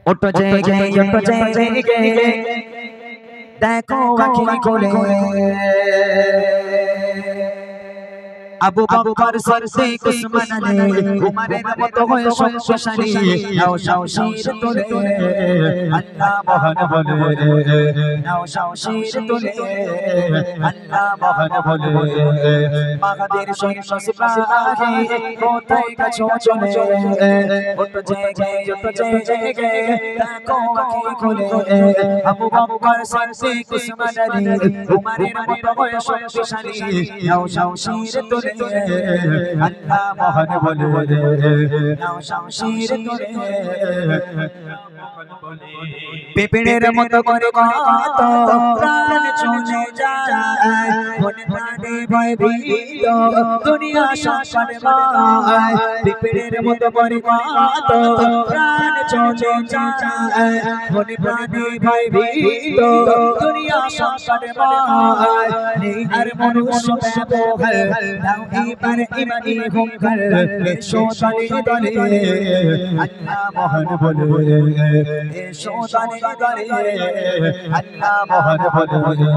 उठ जाएंगे देखो आँखें खोले আবু বকর সিদ্দিক উসমান উমরের মতো হয়ে শক্তিশালী নাও শামশির তুলে আল্লাহ মহান বলে নাও শামশির তুলে আল্লাহ মহান বলে মাগাদের সৈন্য সিপাহী কোথায় গেছো চলে উঠ জেগে দেখো আঁখি খুলে আবু বকর সিদ্দিক উসমান উমরের মতো হয়ে শক্তিশালী নাও শামশির তুলে আল্লাহ মহান বলে নাও শামশির তুলে পেপেড়ের মতো করে কত প্রাণ চলে যায় মনে প্রাণে ভয় ভীত দুনিয়া সংসারে মায় পেপেড়ের মতো করে কত প্রাণ চলে যায় মনে প্রাণে ভয় ভীত দুনিয়া সংসারে মায় নেই আর মনুষ্য ব্যবহার নাও এবার ইমানি হুঙ্কার এসো দলে দলে আল্লাহ মহান বলে এসো দলে দলে আল্লাহ মহান বলে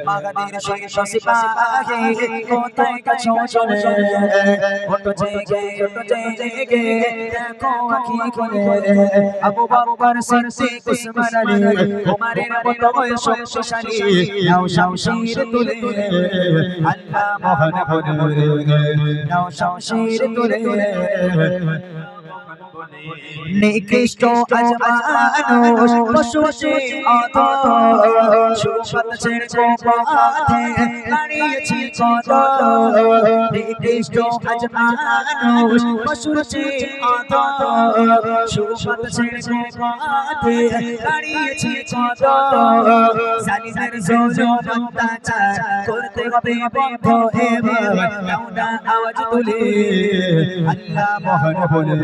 মাগাদের সৈন্য সিপাহী কোথায় গেছো চলে উঠ জেগে দেখো আঁখি খুলে আবু বকর সিদ্দিক উসমান উমরের মতো হয়ে শক্তিশালী নাও শামশির তুলে আল্লাহ মহান বলে নাও শামশির তুলে নিকৃষ্ট আজ মানুষ পশুতে অধম সুপথ ছেড়ে পথে দাঁড়িয়েছি কত নিকৃষ্ট আজ মানুষ পশুতে অধম সুপথ ছেড়ে পথে দাঁড়িয়েছি কত জালিমের জুলুম অত্যাচার করতে হবে বন্ধ এবার নাওনা আওয়াজ তুলে আল্লাহ মহান বলে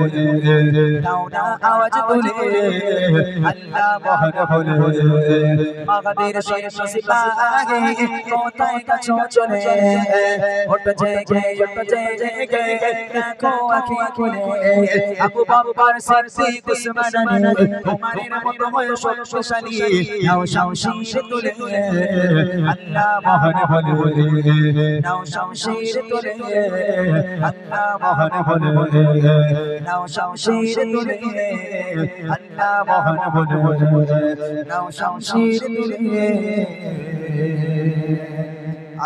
নাওনা আওয়াজ তুলে আল্লাহ মহান বলে মাগাদের সৈন্য সিপাহী কোথায় গেছো চলে উঠ জেগে দেখো আঁখি খুলে আবু বকর সিদ্দিক উসমান উমরের মতো হয়ে শক্তিশালী নাও শামশির তুলে আল্লাহ মহান বলে নাও শামশির তুলে আল্লাহ মহান বলে নাও শামশির তুলে আল্লাহ মহান বলে নাও শামশির তুলে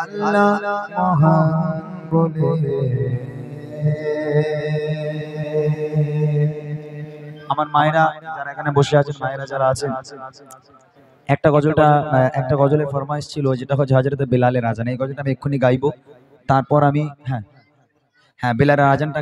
আল্লাহ মহান বলে। আমার মায়েরা যারা এখানে বসে আছেন, মায়েরা যারা আছেন, একটা গজলের ফরমাইশ ছিল যেটা হচ্ছে হযরত বেলালের আযান। এই গজলটা আমি এক্ষুনি গাইবো, তারপর আমি হ্যাঁ বেলালের আযানটা